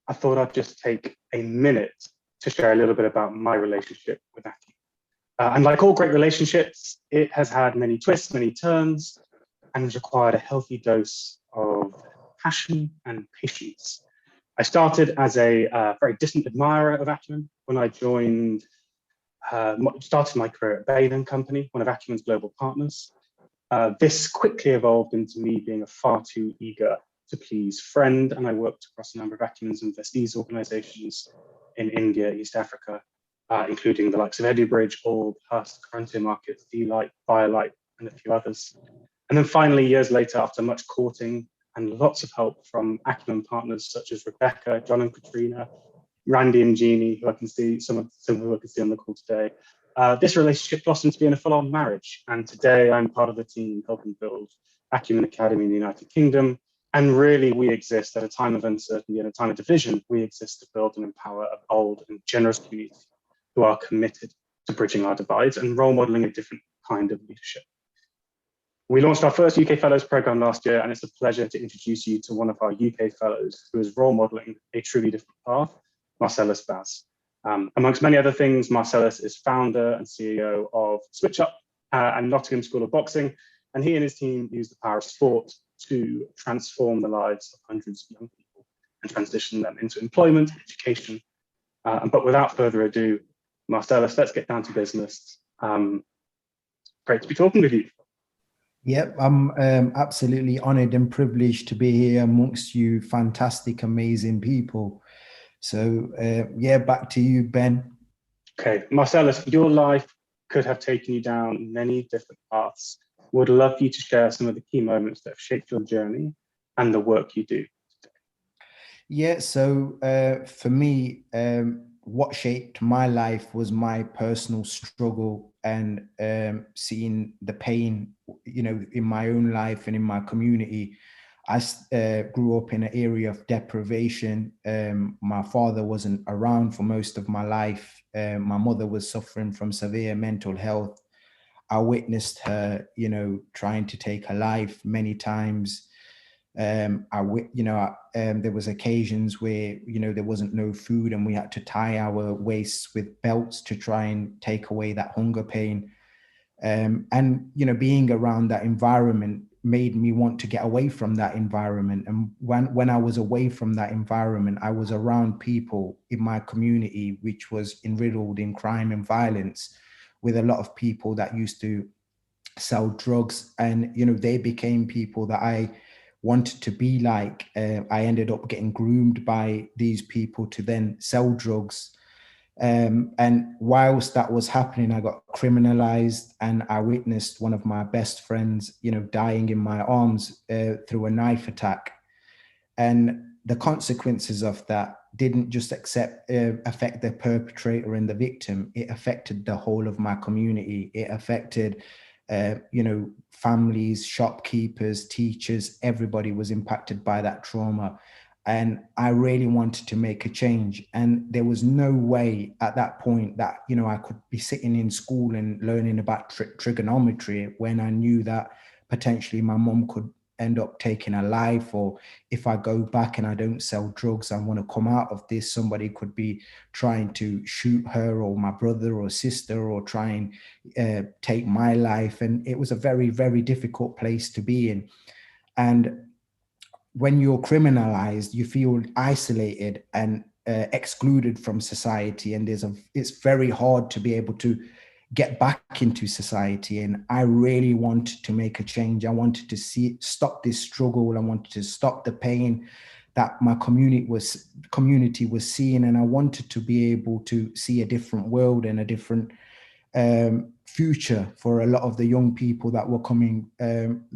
I thought I'd just take a minute to share a little bit about my relationship with Acumen. And like all great relationships, it has had many twists, many turns, and has required a healthy dose of passion and patience. I started as a very distant admirer of Acumen when I started my career at Bain & Company, one of Acumen's global partners. This quickly evolved into me being a far too eager to please friend, and I worked across a number of Acumen's investees organizations in India, East Africa, including the likes of EduBridge, Orb, Hust, Frontier Markets, D-Light, Firelight, and a few others. And then finally, years later, after much courting and lots of help from Acumen partners such as Rebecca, John and Katrina, Randy and Jeannie, who I can see, some who I can see on the call today, this relationship blossomed to be in a full-on marriage. And today I'm part of the team helping build Acumen Academy in the United Kingdom. And really, we exist at a time of uncertainty and a time of division. We exist to build and empower a bold and generous community who are committed to bridging our divides and role modeling a different kind of leadership. We launched our first UK Fellows program last year, and it's a pleasure to introduce you to one of our UK Fellows who is role modeling a truly different path, Marcellus Baz. Amongst many other things, Marcellus is founder and CEO of Switch Up and Nottingham School of Boxing, and he and his team use the power of sport to transform the lives of hundreds of young people and transition them into employment, education. But without further ado, Marcellus, let's get down to business. Great to be talking with you. Yep, I'm absolutely honored and privileged to be here amongst you fantastic, amazing people. So yeah, back to you, Ben. Okay, Marcellus, your life could have taken you down many different paths. Would love for you to share some of the key moments that have shaped your journey and the work you do today. Yeah, so for me, what shaped my life was my personal struggle and seeing the pain, you know, in my own life and in my community. I grew up in an area of deprivation. My father wasn't around for most of my life. My mother was suffering from severe mental health. I witnessed her, you know, trying to take her life many times. There was occasions where, you know, there wasn't no food and we had to tie our waists with belts to try and take away that hunger pain. And, you know, being around that environment made me want to get away from that environment. And when I was away from that environment, I was around people in my community, which was enriddled in crime and violence, with a lot of people that used to sell drugs. And, you know, they became people that I wanted to be like. I ended up getting groomed by these people to then sell drugs. And whilst that was happening, I got criminalized, and I witnessed one of my best friends, you know, dying in my arms through a knife attack. And the consequences of that didn't just affect the perpetrator and the victim. It affected the whole of my community. It affected, you know, families, shopkeepers, teachers. Everybody was impacted by that trauma. And I really wanted to make a change. And there was no way at that point that, you know, I could be sitting in school and learning about trigonometry when I knew that potentially my mom could end up taking her life, or if I go back and I don't sell drugs, I want to come out of this, somebody could be trying to shoot her or my brother or sister, or try and take my life. And it was a very, very difficult place to be in. And when you're criminalized, you feel isolated and excluded from society. And it's very hard to be able to get back into society. And I really wanted to make a change. I wanted to stop this struggle. I wanted to stop the pain that my community was seeing. And I wanted to be able to see a different world and a different future for a lot of the young people that were coming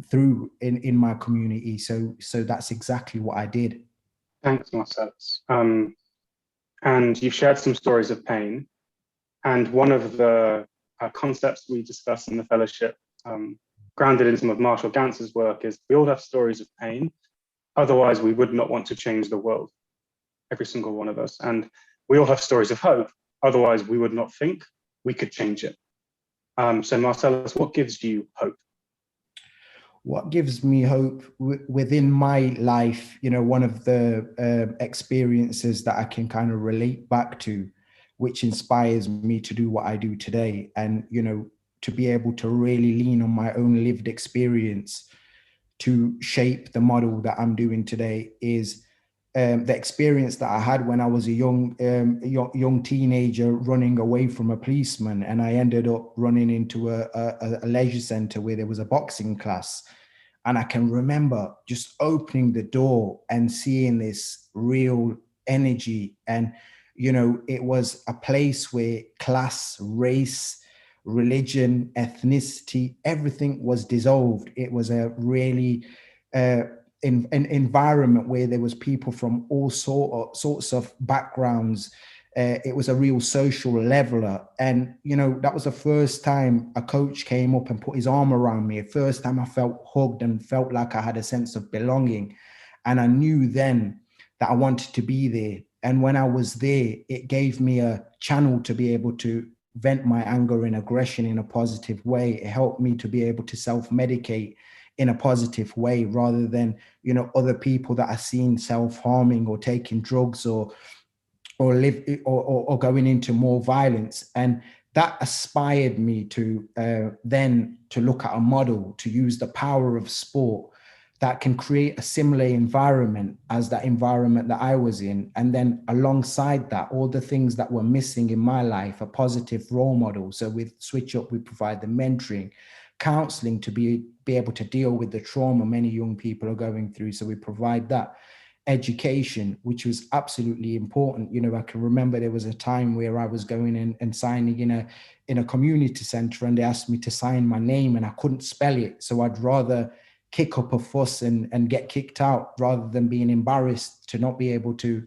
through in my community. So that's exactly what I did. Thanks, Marcellus. And you've shared some stories of pain. And one of the concepts we discuss in the fellowship, grounded in some of Marshall Gantz's work, is we all have stories of pain. Otherwise, we would not want to change the world, every single one of us. And we all have stories of hope. Otherwise, we would not think we could change it. So Marcellus, what gives you hope? What gives me hope within my life, one of the experiences that I can kind of relate back to, which inspires me to do what I do today, and to be able to really lean on my own lived experience to shape the model that I'm doing today, is the experience that I had when I was a young teenager running away from a policeman, and I ended up running into a leisure center where there was a boxing class. And I can remember just opening the door and seeing this real energy. And, it was a place where class, race, religion, ethnicity, everything was dissolved. It was a really in an environment where there was people from all sorts of backgrounds. It was a real social leveler. And, that was the first time a coach came up and put his arm around me. The first time I felt hugged and felt like I had a sense of belonging. And I knew then that I wanted to be there. And when I was there, it gave me a channel to be able to vent my anger and aggression in a positive way. It helped me to be able to self-medicate in a positive way, rather than, other people that are seen self-harming or taking drugs or going into more violence. And that aspired me to then to look at a model to use the power of sport that can create a similar environment as that environment that I was in. And then alongside that, all the things that were missing in my life, a positive role model. So with Switch Up, we provide the mentoring, counseling to be able to deal with the trauma many young people are going through. So we provide that. Education, which was absolutely important. I can remember there was a time where I was going in and signing in a community center, and they asked me to sign my name and I couldn't spell it. So I'd rather kick up a fuss and get kicked out rather than being embarrassed to not be able to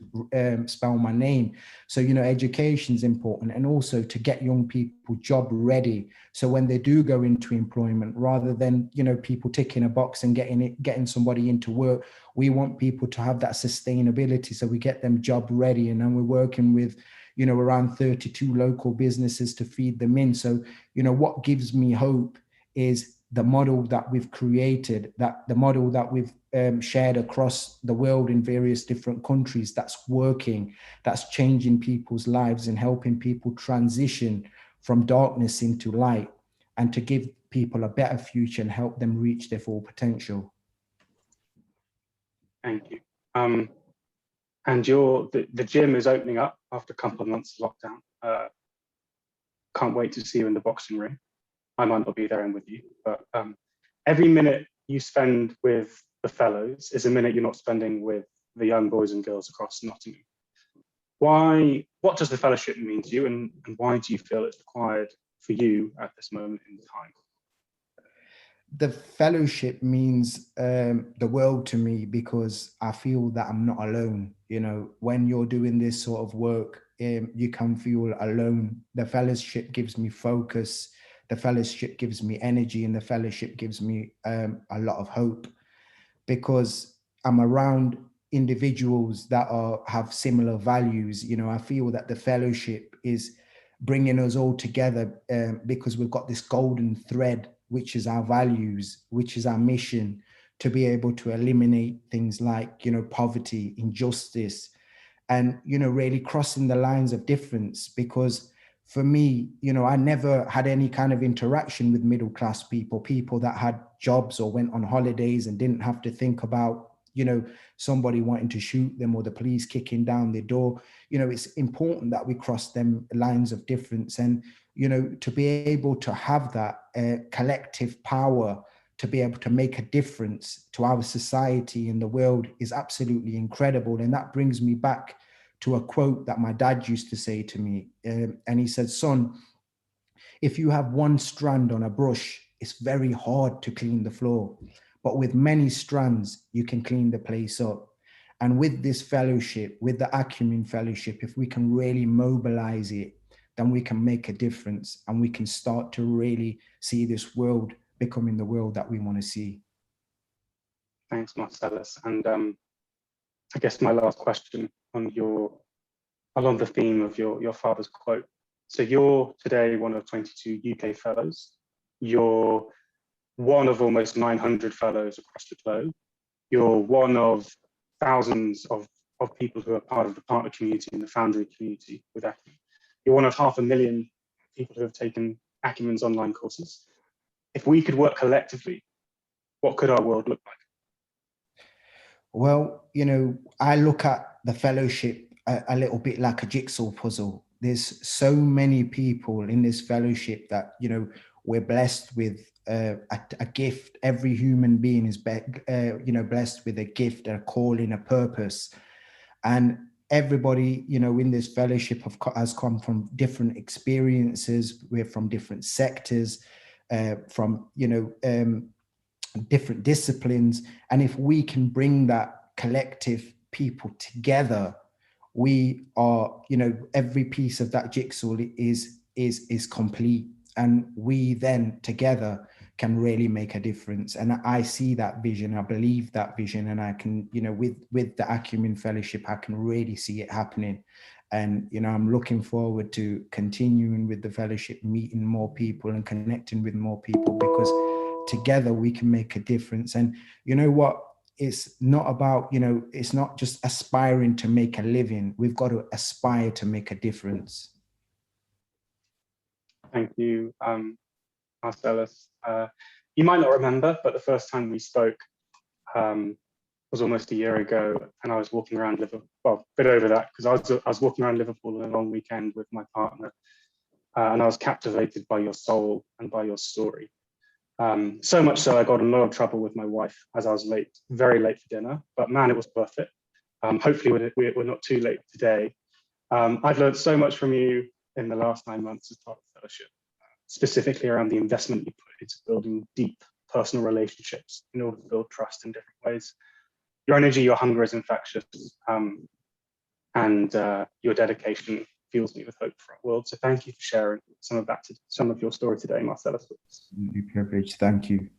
spell my name. So, education is important, and also to get young people job ready. So when they do go into employment, rather than, people ticking a box and getting somebody into work, we want people to have that sustainability. So we get them job ready. And then we're working with, around 32 local businesses to feed them in. So, what gives me hope is the model that we've created, that the model that we've shared across the world in various different countries, that's working, that's changing people's lives and helping people transition from darkness into light, and to give people a better future and help them reach their full potential. Thank you. And the gym is opening up after a couple of months of lockdown. Can't wait to see you in the boxing ring. I might not be there and with you, but every minute you spend with the fellows is a minute you're not spending with the young boys and girls across Nottingham. What does the fellowship mean to you, and why do you feel it's required for you at this moment in time? The fellowship means the world to me, because I feel that I'm not alone. When you're doing this sort of work, you can feel alone. The fellowship gives me focus. The fellowship gives me energy, and the fellowship gives me a lot of hope, because I'm around individuals that have similar values. I feel that the fellowship is bringing us all together because we've got this golden thread, which is our values, which is our mission, to be able to eliminate things like, poverty, injustice, and, really crossing the lines of difference. Because for me, I never had any kind of interaction with middle-class people that had jobs or went on holidays and didn't have to think about, somebody wanting to shoot them or the police kicking down their door. It's important that we cross them lines of difference, and, to be able to have that collective power to be able to make a difference to our society and the world is absolutely incredible. And that brings me back to a quote that my dad used to say to me. And he said, "Son, if you have one strand on a brush, it's very hard to clean the floor. But with many strands, you can clean the place up." And with this fellowship, with the Acumen Fellowship, if we can really mobilize it, then we can make a difference, and we can start to really see this world becoming the world that we want to see. Thanks, Marcellus. And I guess my last question along the theme of your father's quote. So you're today one of 22 UK fellows. You're one of almost 900 fellows across the globe. You're one of thousands of people who are part of the partner community and the foundry community with Acumen. You're one of 500,000 people who have taken Acumen's online courses. If we could work collectively, what could our world look like? Well, you know, I look at the fellowship a little bit like a jigsaw puzzle. There's so many people in this fellowship that, you know, we're blessed with a gift. Every human being is, you know, blessed with a gift, a calling, a purpose. And everybody, you know, in this fellowship has come from different experiences. We're from different sectors, from, you know, different disciplines. And if we can bring that collective people together, we are, you know, every piece of that jigsaw is complete. And we then together can really make a difference. And I see that vision, I believe that vision, and I can, you know, with the Acumen Fellowship, I can really see it happening. And, you know, I'm looking forward to continuing with the fellowship, meeting more people and connecting with more people, because together we can make a difference. And you know what? It's not about, you know, it's not just aspiring to make a living. We've got to aspire to make a difference. Thank you, Marcellus. You might not remember, but the first time we spoke was almost a year ago, and I was walking around Liverpool, well, a bit over that, because I was walking around Liverpool on a long weekend with my partner, and I was captivated by your soul and by your story. So much so I got in a lot of trouble with my wife as I was late, very late for dinner, but man, it was worth it. Hopefully we're not too late today. I've learned so much from you in the last 9 months as part of the fellowship, specifically around the investment you put into building deep personal relationships in order to build trust in different ways. Your energy, your hunger is infectious, and your dedication fills me with hope for our world. So thank you for sharing some of your story today, Marcellus. Privilege. Thank you.